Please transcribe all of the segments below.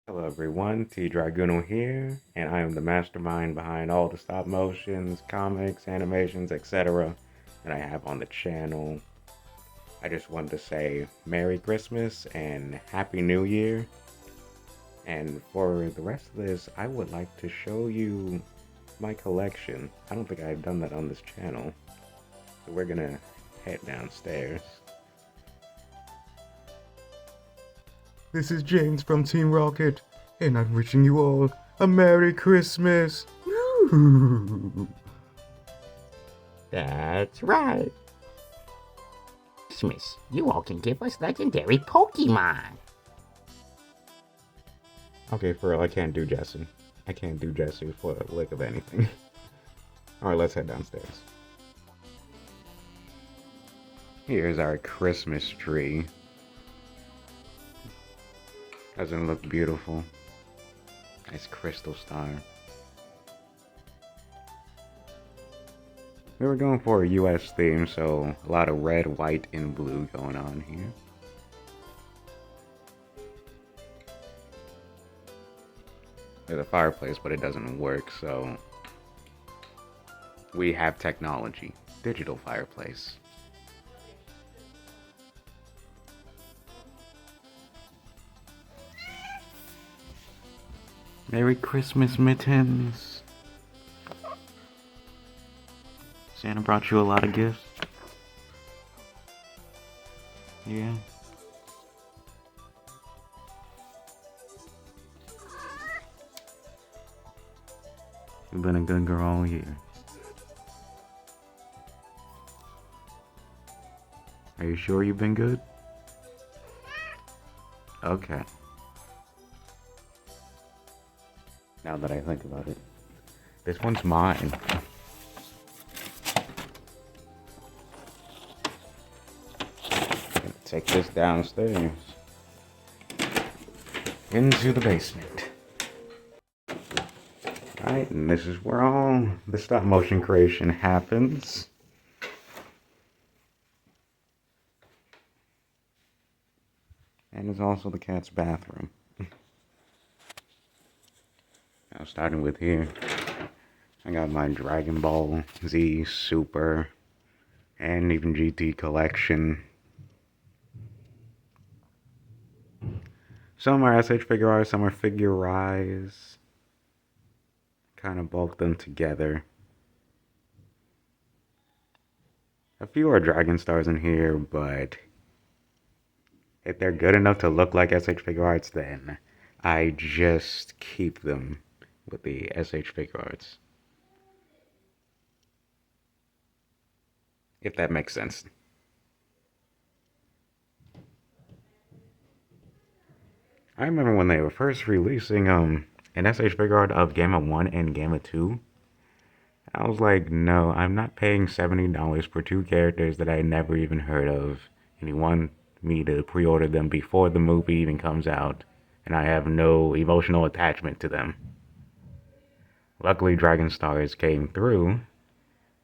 Hello everyone, T Draguno here, and I am the mastermind behind all the stop motions, comics, animations, etc. that I have on the channel. I just wanted to say Merry Christmas and Happy New Year. And for the rest of this, I would like to show you my collection. I don't think I've done that on this channel. So we're gonna head downstairs. This is James from Team Rocket, and I'm wishing you all a Merry Christmas. Woo! That's right. Christmas, you all can give us legendary Pokemon. Okay, for real, I can't do Jesse. I can't do Jesse for the lick of anything. Alright, let's head downstairs. Here's our Christmas tree. Doesn't it look beautiful? Nice crystal star. We were going for a US theme, so a lot of red, white, and blue going on here. There's a fireplace, but it doesn't work, so we have technology. Digital fireplace. Merry Christmas, Mittens. Santa brought you a lot of gifts? Yeah. You've been a good girl all year. Are you sure you've been good? Okay. Now that I think about it. This one's mine. Take this downstairs. Into the basement. Alright, and this is where all the stop motion creation happens. And it's also the cat's bathroom. Now starting with here, I got my Dragon Ball Z Super and even GT collection. Some are SH figure art, some are figurized. Kind of bulk them together. A few are Dragon Stars in here, but if they're good enough to look like SH figure arts, then I just keep them with the SH figure arts. If that makes sense. I remember when they were first releasing an SH figure art of Gamma 1 and Gamma 2. I was like, no, I'm not paying $70 for two characters that I never even heard of. And you want me to pre-order them before the movie even comes out, and I have no emotional attachment to them. Luckily, Dragon Stars came through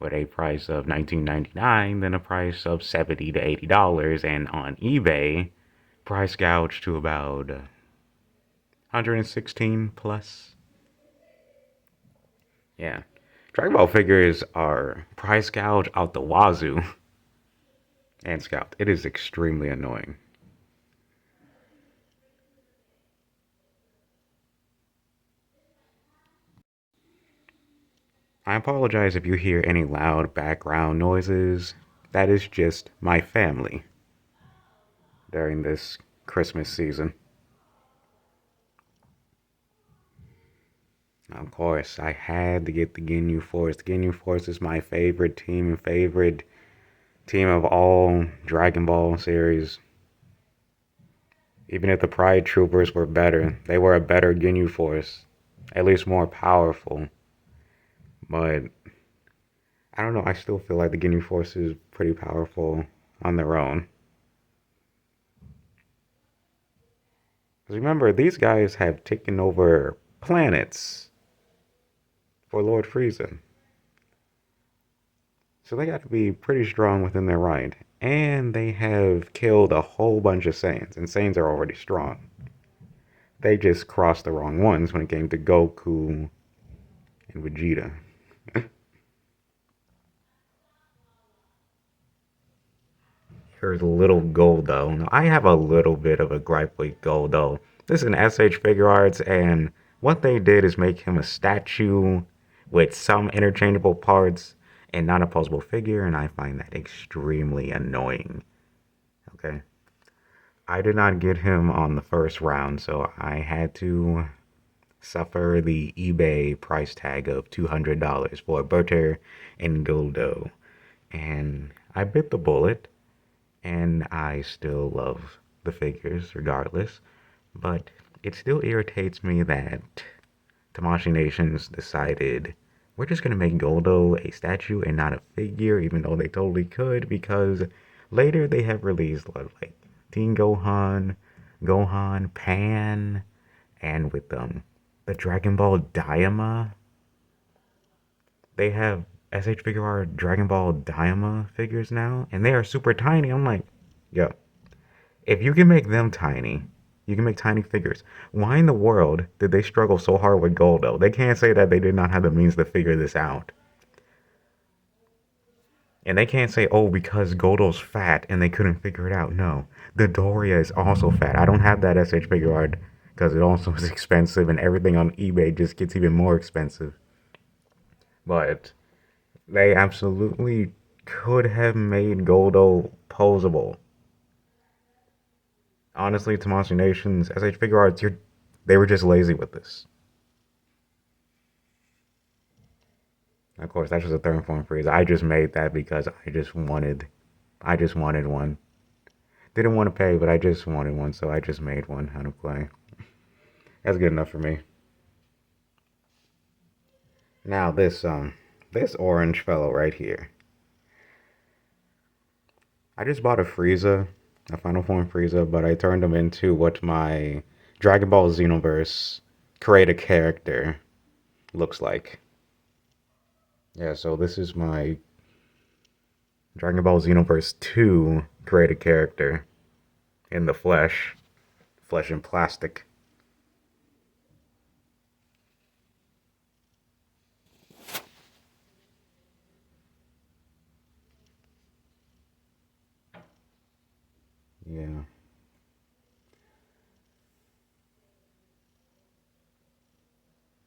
with a price of $19.99, then a price of $70 to $80, and on eBay, price gouged to about 116 plus. Yeah. Dragon Ball figures are price gouge out the wazoo. And Scout. It is extremely annoying. I apologize if you hear any loud background noises. That is just my family during this Christmas season. Of course, I had to get the Ginyu Force. The Ginyu Force is my favorite team and favorite team of all Dragon Ball series. Even if the Pride Troopers were better, they were a better Ginyu Force. At least more powerful. But I don't know, I still feel like the Ginyu Force is pretty powerful on their own. Because remember, these guys have taken over planets for Lord Frieza. So they got to be pretty strong within their right. And they have killed a whole bunch of Saiyans, and Saiyans are already strong. They just crossed the wrong ones when it came to Goku and Vegeta. Here's little Goldo. Now, I have a little bit of a gripe with Goldo. This is an SH Figure Arts, and what they did is make him a statue with some interchangeable parts and not a posable figure, and I find that extremely annoying. Okay. I did not get him on the first round, so I had to suffer the eBay price tag of $200 for Butter and Goldo. And I bit the bullet, and I still love the figures regardless. But it still irritates me that Tamashii Nations decided we're just gonna make Goldo a statue and not a figure, even though they totally could, because later they have released like Teen Gohan, Gohan, Pan, and with the Dragon Ball Daima. They have SH Figure Art Dragon Ball Daima figures now, and they are super tiny. I'm like, yo, if you can make them tiny, you can make tiny figures. Why in the world did they struggle so hard with Goldo? They can't say that they did not have the means to figure this out. And they can't say, oh, because Goldo's fat and they couldn't figure it out. No, the Doria is also fat. I don't have that SH Figure Art because it also is expensive and everything on eBay just gets even more expensive. But they absolutely could have made Goldo posable. Honestly, Tamashii Nations, SH Figure Arts, they were just lazy with this. Of course, that's just a third form freeze. I just made that because I just wanted one. Didn't want to pay, but I just wanted one, so I just made one out of clay. That's good enough for me. Now this orange fellow right here. I just bought a Frieza, a Final Form Frieza, but I turned him into what my Dragon Ball Xenoverse create a character looks like. Yeah, so this is my Dragon Ball Xenoverse 2 create a character in the flesh and plastic. Yeah.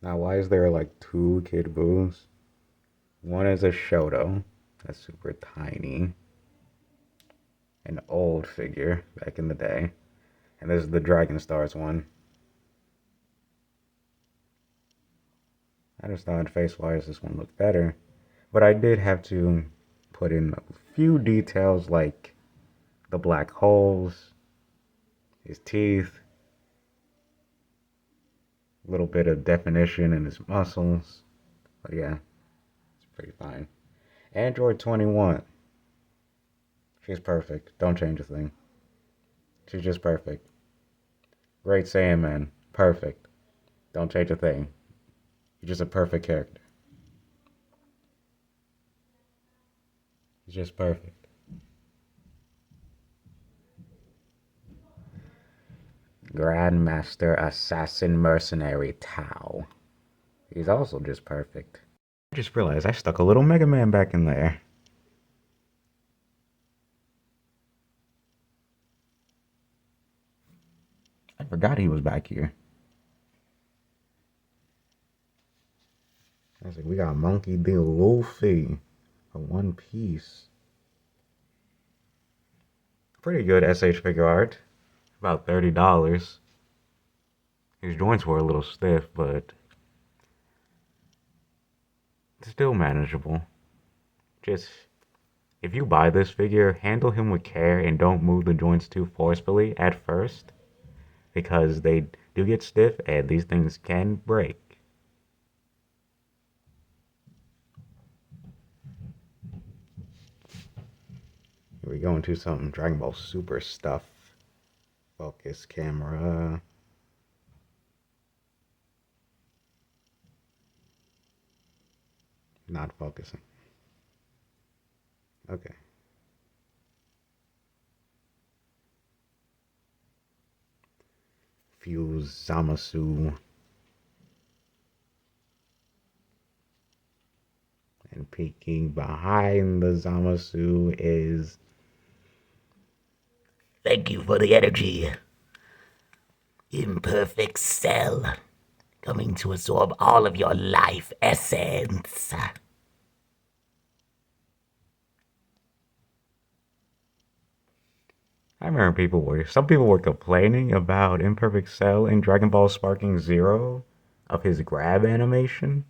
Now, why is there like two Kid Boos? One is a Shoto, that's super tiny, an old figure back in the day. And this is the Dragon Stars one. I just thought face-wise this one looked better. But I did have to put in a few details like the black holes, his teeth, a little bit of definition in his muscles. But yeah, it's pretty fine. Android 21. She's perfect. Don't change a thing. She's just perfect. Great Saiyaman. Perfect. Don't change a thing. You're just a perfect character. He's just perfect. Grandmaster Assassin Mercenary Tao. He's also just perfect. I just realized I stuck a little Mega Man back in there. I forgot he was back here. I was like, we got Monkey D. Luffy for One Piece. Pretty good SH figure art. About $30. His joints were a little stiff, but still manageable. Just, if you buy this figure, handle him with care and don't move the joints too forcefully at first, because they do get stiff and these things can break. Here we go into some Dragon Ball Super stuff. Focus camera. Not focusing. Okay. Fuse Zamasu. And peeking behind the Zamasu is... Thank you for the energy. Imperfect cell. Coming to absorb all of your life essence. I remember some people were complaining about Imperfect Cell in Dragon Ball Sparking Zero of his grab animation.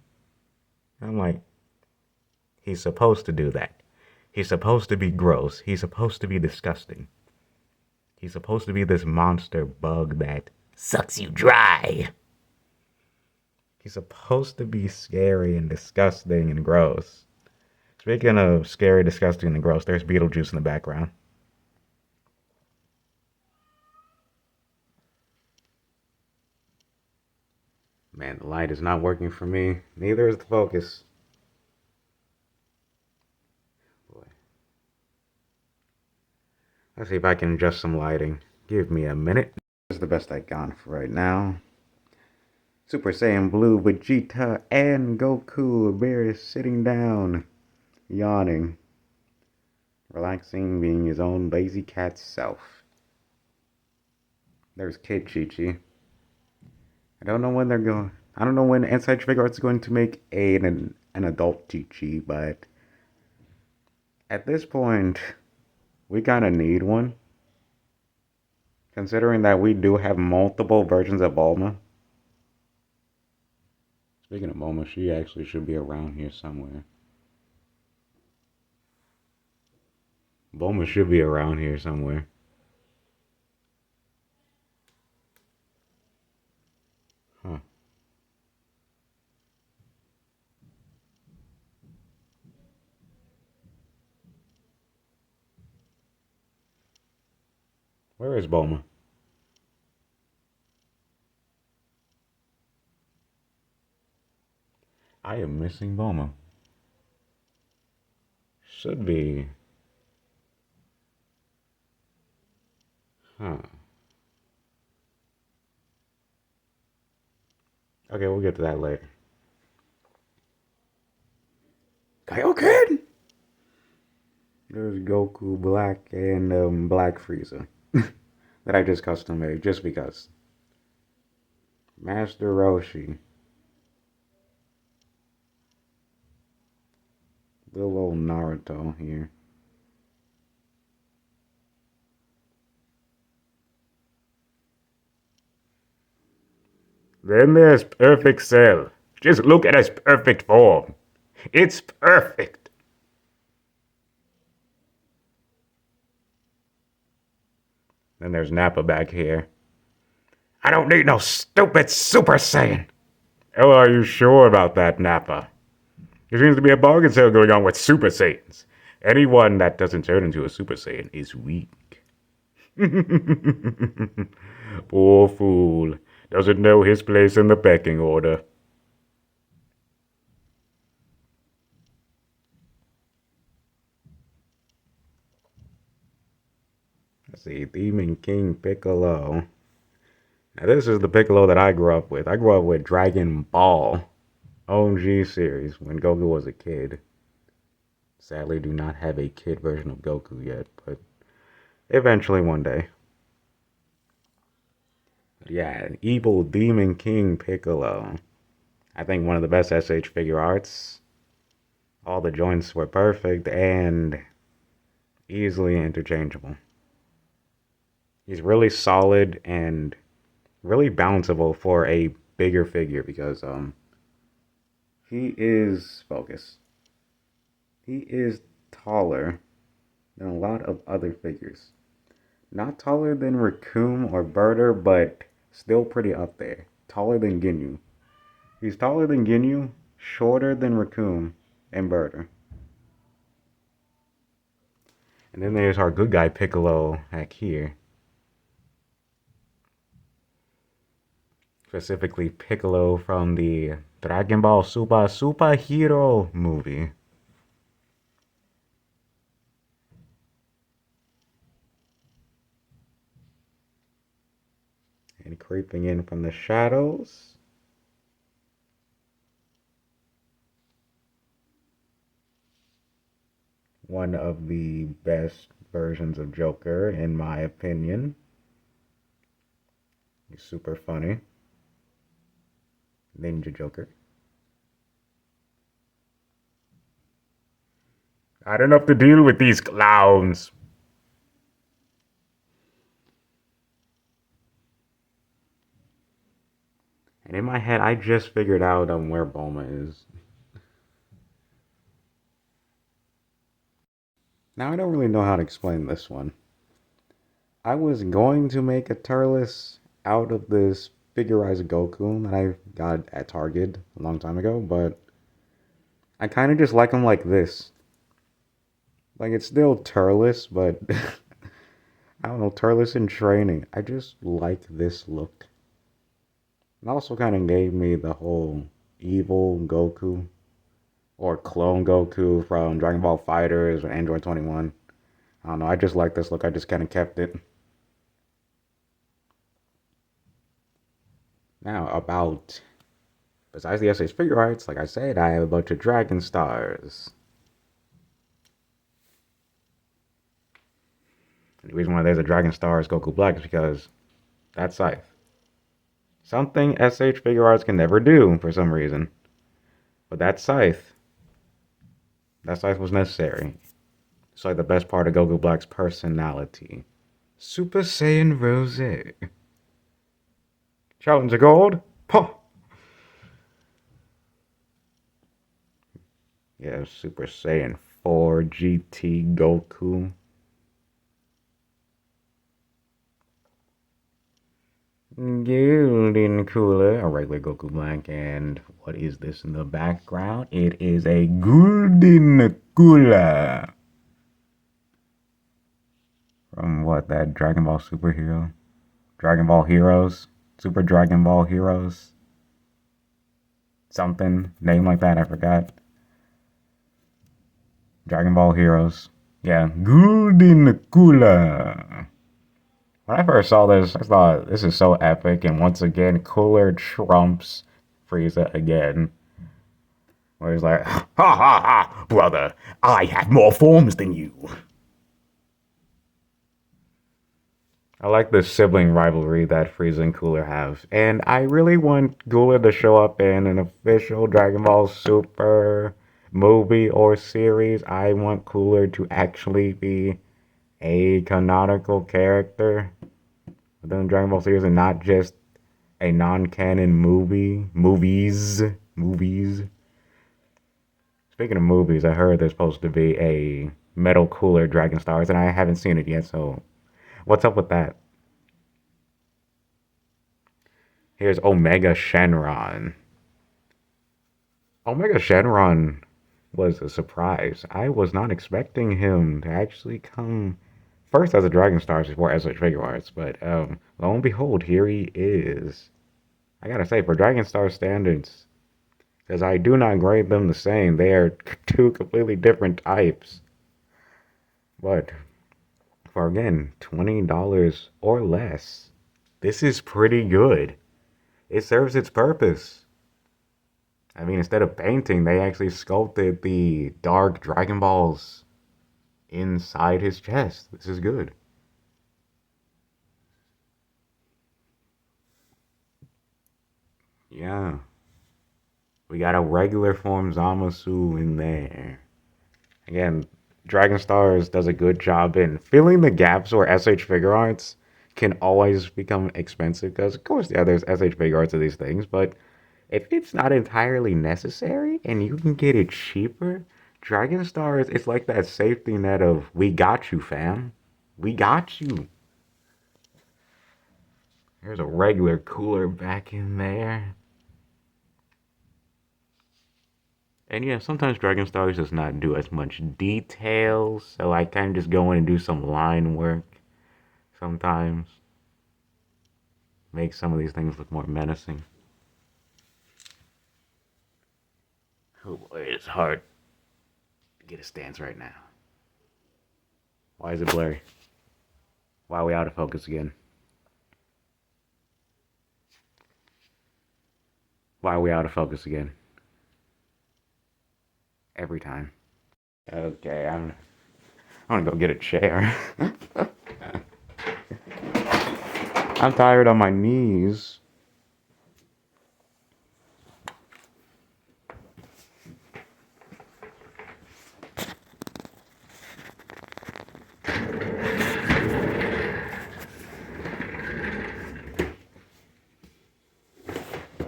I'm like, he's supposed to do that. He's supposed to be gross. He's supposed to be disgusting. He's supposed to be this monster bug that sucks you dry. He's supposed to be scary and disgusting and gross. Speaking of scary, disgusting, and gross, there's Beetlejuice in the background. Man, the light is not working for me. Neither is the focus. Boy. Let's see if I can adjust some lighting. Give me a minute. This is the best I've got for right now. Super Saiyan Blue, Vegeta, and Goku. A bear is sitting down, yawning, relaxing, being his own lazy cat self. There's Kid Chi-Chi. I don't know when they're going. I don't know when Inside Figure Arts is going to make an adult Chi-Chi, but at this point, we kind of need one. Considering that we do have multiple versions of Bulma. Speaking of Bulma, she actually should be around here somewhere. Bulma should be around here somewhere. Huh. Where is Bulma? I am missing Bulma. Should be. Huh. Okay, we'll get to that later. Kaioken! There's Goku Black and Black Frieza. That I just custom made just because. Master Roshi. Little old Naruto here. Then there's Perfect Cell. Just look at his perfect form. It's perfect. Then there's Nappa back here. I don't need no stupid Super Saiyan. Oh, are you sure about that, Nappa? There seems to be a bargain sale going on with Super Saiyans. Anyone that doesn't turn into a Super Saiyan is weak. Poor fool. Doesn't know his place in the pecking order. Let's see, Demon King Piccolo. Now this is the Piccolo that I grew up with. I grew up with Dragon Ball OG series when Goku was a kid. Sadly, do not have a kid version of Goku yet, but eventually one day. But yeah, an evil Demon King Piccolo. I think one of the best SH figure arts. All the joints were perfect and easily interchangeable. He's really solid and really bounceable for a bigger figure because he is focus. He is taller than a lot of other figures. Not taller than Raccoon or Birder, but still pretty up there. Taller than Ginyu. He's taller than Ginyu, shorter than Raccoon and Birder. And then there's our good guy Piccolo back here. Specifically Piccolo from the Dragon Ball Super Hero movie. And creeping in from the shadows. One of the best versions of Joker, in my opinion. He's super funny. Ninja Joker. I don't have to deal with these clowns. And in my head, I just figured out where Bulma is. Now, I don't really know how to explain this one. I was going to make a Turles out of this figurized Goku that I got at Target a long time ago, but I kind of just like him like this. Like, it's still Turles, but I don't know, Turles in training. I just like this look. It also kind of gave me the whole evil Goku or clone Goku from Dragon Ball FighterZ or Android 21. I don't know, I just like this look. I just kind of kept it. Now, besides the SH figure arts, like I said, I have a bunch of Dragon Stars. And the reason why there's a Dragon Star is Goku Black is because that's Scythe. Something SH figure arts can never do for some reason. But that Scythe was necessary. It's like the best part of Goku Black's personality. Super Saiyan Rose. Challenger Gold. Puh. Yeah, Super Saiyan 4 GT Goku. Golden Cooler, a regular Goku Black, and what is this in the background? It is a Golden Cooler. From what, that Dragon Ball superhero? Dragon Ball Heroes? Super Dragon Ball Heroes? Something, name like that, I forgot. Dragon Ball Heroes. Yeah, Golden Cooler. When I first saw this, I thought, this is so epic, and once again, Cooler trumps Frieza again. Where he's like, ha ha ha, brother, I have more forms than you. I like the sibling rivalry that Frieza and Cooler have, and I really want Cooler to show up in an official Dragon Ball Super movie or series. I want Cooler to actually be a canonical character within the Dragon Ball series and not just a non-canon movies. Speaking of movies, I heard there's supposed to be a Metal Cooler Dragon Stars, and I haven't seen it yet, so what's up with that? Here's Omega Shenron. Omega Shenron was a surprise. I was not expecting him to actually come first as a Dragon Stars before as such figure arts, but lo and behold, here he is. I gotta say, for Dragon Star standards, because I do not grade them the same, they are two completely different types. But for again, $20 or less, this is pretty good. It serves its purpose. I mean, instead of painting, they actually sculpted the dark Dragon Balls inside his chest. This is good. Yeah. We got a regular form Zamasu in there. Again, Dragon Stars does a good job in filling the gaps where SH figure arts can always become expensive. Because, of course, yeah, there's SH figure arts of these things, but if it's not entirely necessary and you can get it cheaper, Dragon Stars, it's like that safety net of, we got you, fam. We got you. There's a regular Cooler back in there. And yeah, sometimes Dragon Stars does not do as much detail, so I kind of just go in and do some line work sometimes. Make some of these things look more menacing. Oh boy, it's hard to get a stance right now. Why is it blurry? Why are we out of focus again? Why are we out of focus again? Every time. Okay, I'm gonna go get a chair. I'm tired on my knees.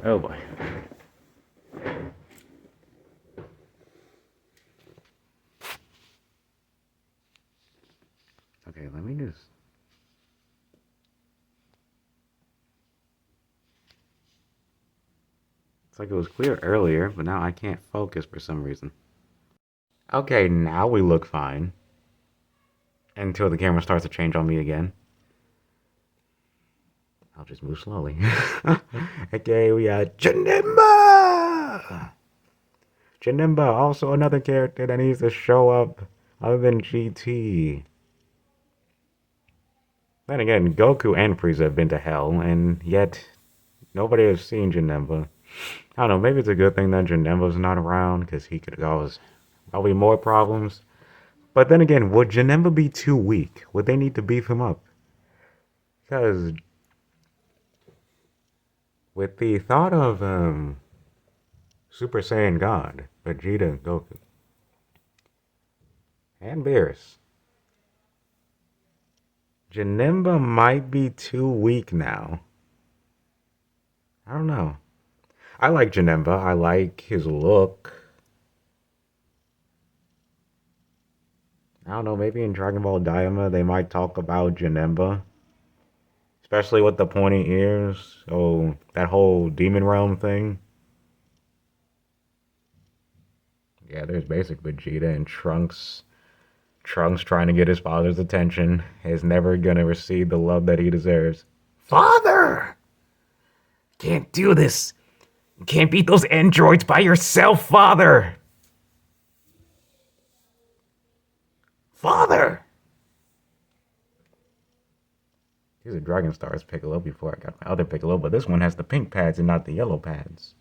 Oh boy. Okay, let me just. It's like it was clear earlier, but now I can't focus for some reason. Okay, now we look fine. Until the camera starts to change on me again. I'll just move slowly. Okay, we got Janemba! Janemba, also another character that needs to show up other than GT. Then again, Goku and Frieza have been to hell, and yet nobody has seen Janemba. I don't know, maybe it's a good thing that Janemba's not around, because he could cause probably more problems. But then again, would Janemba be too weak? Would they need to beef him up? Because with the thought of Super Saiyan God, Vegeta, Goku, and Beerus, Janemba might be too weak now. I don't know. I like Janemba. I like his look. I don't know, maybe in Dragon Ball Daima they might talk about Janemba. Especially with the pointy ears. So, that whole Demon Realm thing. Yeah, there's basic Vegeta and Trunks. Trunks trying to get his father's attention is never gonna receive the love that he deserves. Father! Can't do this. You can't beat those androids by yourself, Father! Father! These are Dragon Stars Piccolo before I got my other Piccolo, but this one has the pink pads and not the yellow pads.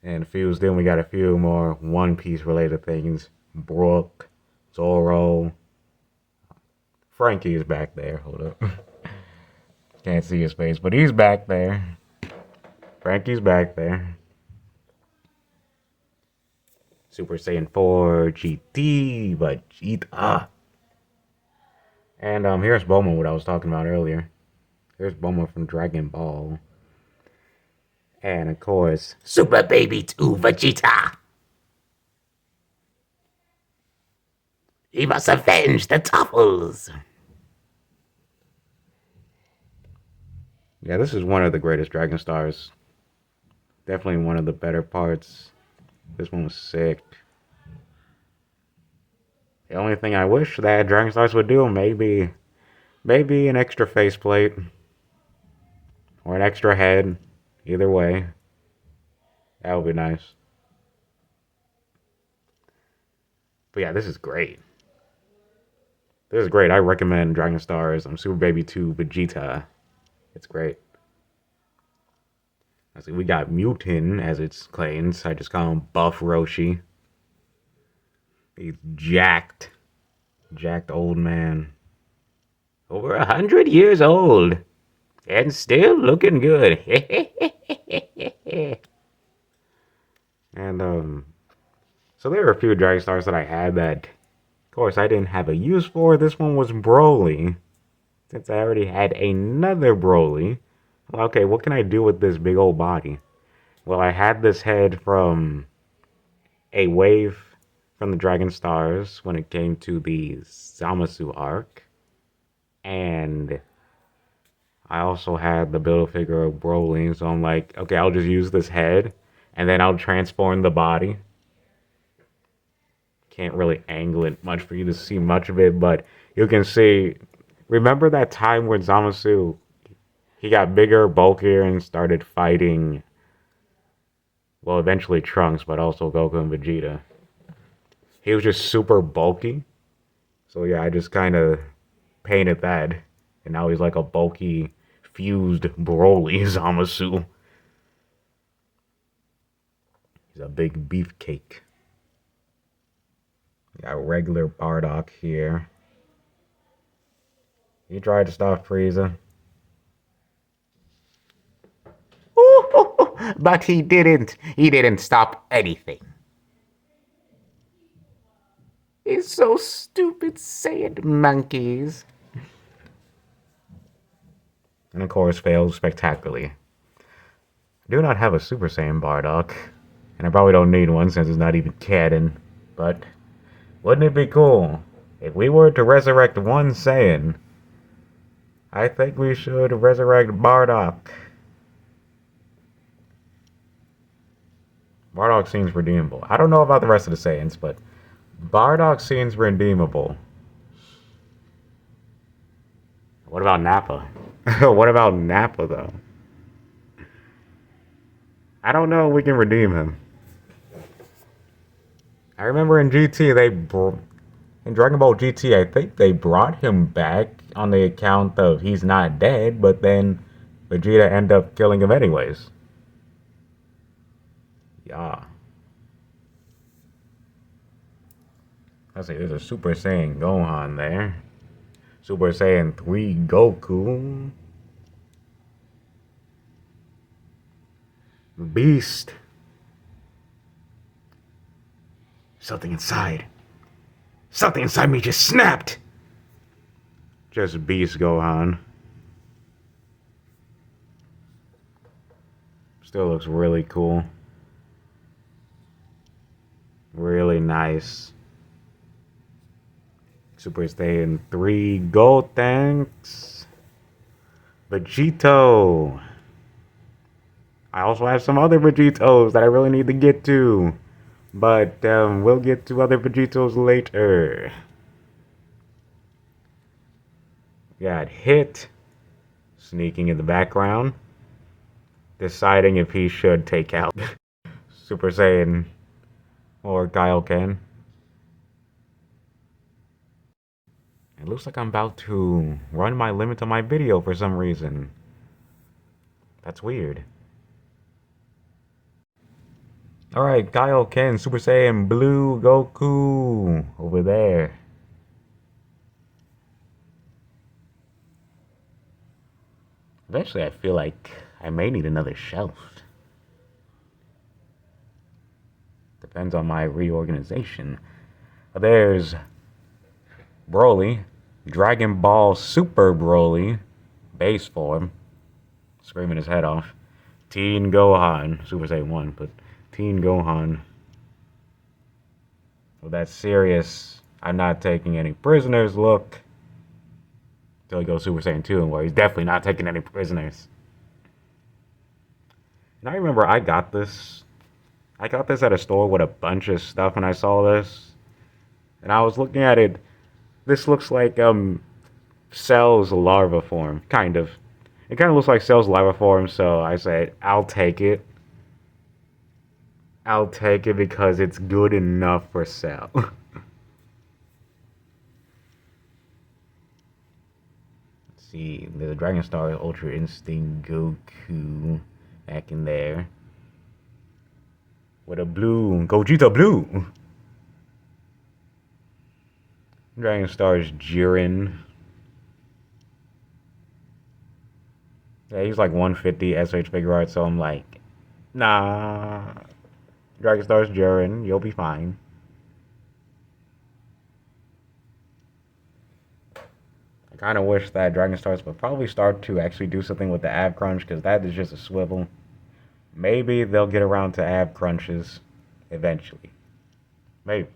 And fused in, we got a few more One Piece related things. Brook, Zoro. Frankie is back there. Hold up. Can't see his face, but he's back there. Frankie's back there. Super Saiyan 4 GT, Vegeta. And here's Bulma, what I was talking about earlier. Here's Bulma from Dragon Ball. And of course, Super Baby 2 Vegeta! He must avenge the Tuffles! yeah, this is one of the greatest Dragon Stars. Definitely one of the better parts. This one was sick. The only thing I wish that Dragon Stars would do, maybe an extra faceplate. Or an extra head. Either way. That would be nice. But yeah, this is great. This is great. I recommend Dragon Stars. Super Baby 2 Vegeta. It's great. I see we got Mutin, as it's claims. I just call him Buff Roshi. He's jacked. Jacked old man. Over 100 years old. And still looking good. And, so there were a few Dragon Stars that I had that, of course, I didn't have a use for. This one was Broly. Since I already had another Broly. Well, okay, what can I do with this big old body? Well, I had this head from a wave from the Dragon Stars when it came to the Zamasu arc. And I also had the Build-A-Figure of Broly, so I'm like, okay, I'll just use this head, and then I'll transform the body. Can't really angle it much for you to see much of it, but you can see, remember that time when Zamasu, he got bigger, bulkier, and started fighting, well, eventually Trunks, but also Goku and Vegeta. He was just super bulky. So yeah, I just kind of painted that. And now he's like a bulky, fused Broly Zamasu. He's a big beefcake. Got regular Bardock here. He tried to stop Frieza. But he didn't. He didn't stop anything. He's so stupid, Saiyan monkeys. And of course, failed spectacularly. I do not have a Super Saiyan Bardock, and I probably don't need one since it's not even canon. But wouldn't it be cool if we were to resurrect one Saiyan? I think we should resurrect Bardock. Bardock seems redeemable. I don't know about the rest of the Saiyans, but Bardock seems redeemable. What about Nappa? What about Nappa, though? I don't know if we can redeem him. I remember in GT, in Dragon Ball GT, I think they brought him back on the account of he's not dead, but then Vegeta ended up killing him anyways. Yeah. Let's see, there's a Super Saiyan Gohan there. Super Saiyan 3 Goku. Beast. Something inside me just snapped. Just Beast Gohan. Still looks really cool. Really nice. Super Saiyan 3 Gold Thanks. Vegito. I also have some other Vegetos that I really need to get to. But we'll get to other Vegetos later. Got Hit. Sneaking in the background. Deciding if he should take out Super Saiyan or Kaioken. It looks like I'm about to run my limit on my video for some reason. That's weird. Alright, Kaioken, Super Saiyan Blue Goku over there. Eventually, I feel like I may need another shelf. Depends on my reorganization. There's Broly, Dragon Ball Super Broly, base form, screaming his head off. Teen Gohan, Super Saiyan 1, but Teen Gohan. With that serious, I'm not taking any prisoners look. Until he goes Super Saiyan 2, where he's definitely not taking any prisoners. And I remember I got this at a store with a bunch of stuff when I saw this. And I was looking at it. This looks like Cell's larva form, kind of. It kind of looks like Cell's larva form, so I said, I'll take it. I'll take it because it's good enough for Cell. Let's see, there's a Dragon Star Ultra Instinct Goku back in there. With a blue, Gogeta Blue. Dragon Star's Jiren. Yeah, he's like 150 SH figure art, so I'm like, nah. Dragon Star's Jiren, you'll be fine. I kind of wish that Dragon Stars would probably start to actually do something with the ab crunch, because that is just a swivel. Maybe they'll get around to ab crunches eventually. Maybe.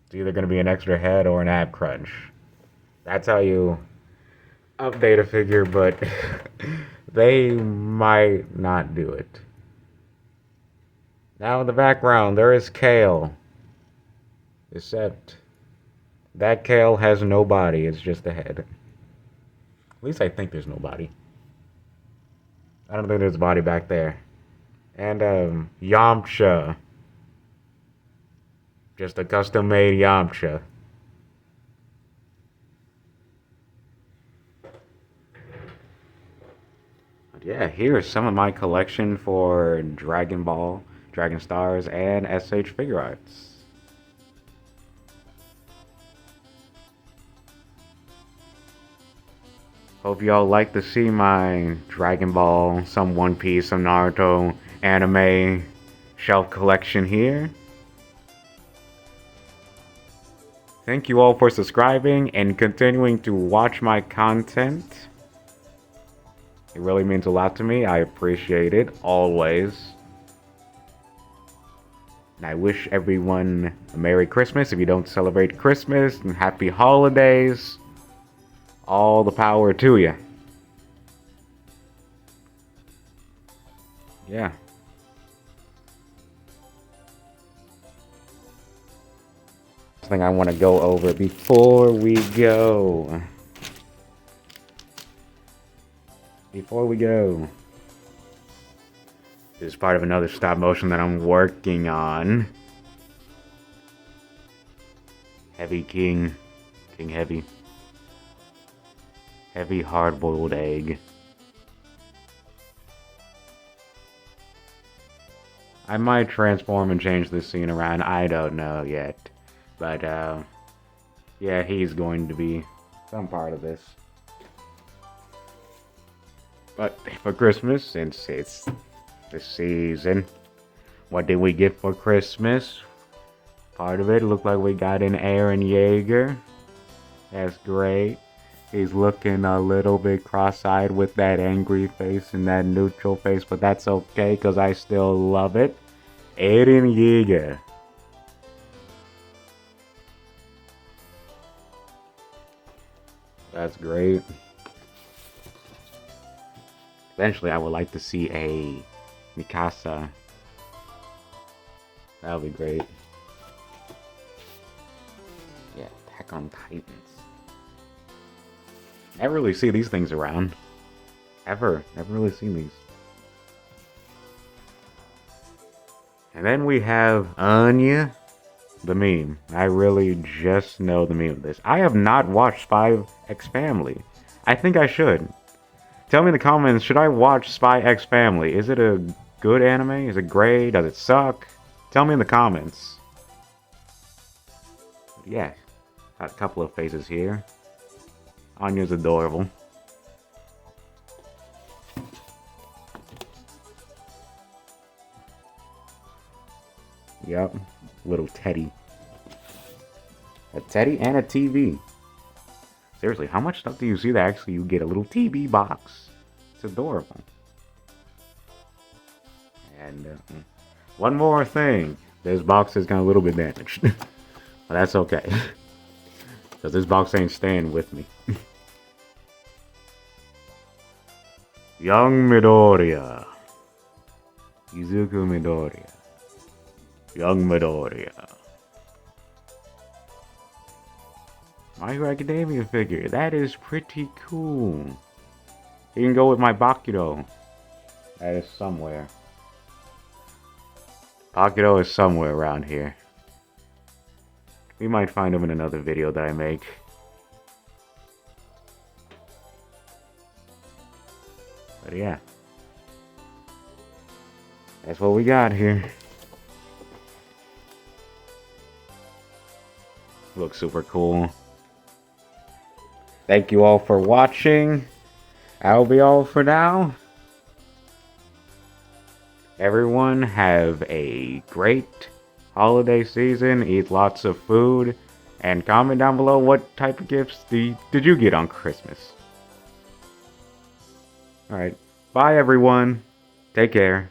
It's either going to be an extra head or an ab crunch. That's how you update a figure, but they might not do it. Now in the background, there is Kale. Except that Kale has no body, it's just a head. At least I think there's no body. I don't think there's a body back there. And Yamcha. Just a custom-made Yamcha. But yeah, here's some of my collection for Dragon Ball. Dragon Stars, and SH Figure Arts. Hope y'all like to see my Dragon Ball, some One Piece, some Naruto anime shelf collection here. Thank you all for subscribing and continuing to watch my content. It really means a lot to me. I appreciate it, always. And I wish everyone a Merry Christmas if you don't celebrate Christmas, and Happy Holidays. All the power to you. Yeah. Thing I want to go over before we go. This is part of another stop motion that I'm working on. Heavy King Heavy. Heavy hard-boiled egg. I might transform and change this scene around. I don't know yet. But, yeah, he's going to be some part of this. But for Christmas, since it's the season, what did we get for Christmas? Part of it looked like we got an Aaron Yeager. That's great. He's looking a little bit cross-eyed with that angry face and that neutral face, but that's okay because I still love it. Aaron Yeager. That's great. Eventually, I would like to see a Mikasa. That would be great. Yeah, Attack on Titans. Never really see these things around. Ever. Never really seen these. And then we have Anya, the meme. I really just know the meme of this. I have not watched Spy X Family. I think I should. Tell me in the comments, should I watch Spy X Family? Is it a good anime? Is it great? Does it suck? Tell me in the comments. Yeah, got a couple of faces here. Anya's adorable. Yep, little Teddy. A Teddy and a TV. Seriously, how much stuff do you see that actually you get a little TV box? It's adorable. And one more thing. This box is got a little bit damaged. But that's okay. Because this box ain't staying with me. Young Midoriya. Izuku Midoriya. Young Midoriya. My Hero Academia figure. That is pretty cool. You can go with my Bakudo. That is somewhere. Bakudo is somewhere around here. We might find him in another video that I make. But yeah. That's what we got here. Looks super cool. Thank you all for watching. That'll be all for now. Everyone have a great holiday season. Eat lots of food. And comment down below what type of gifts did you get on Christmas. Alright. Bye everyone. Take care.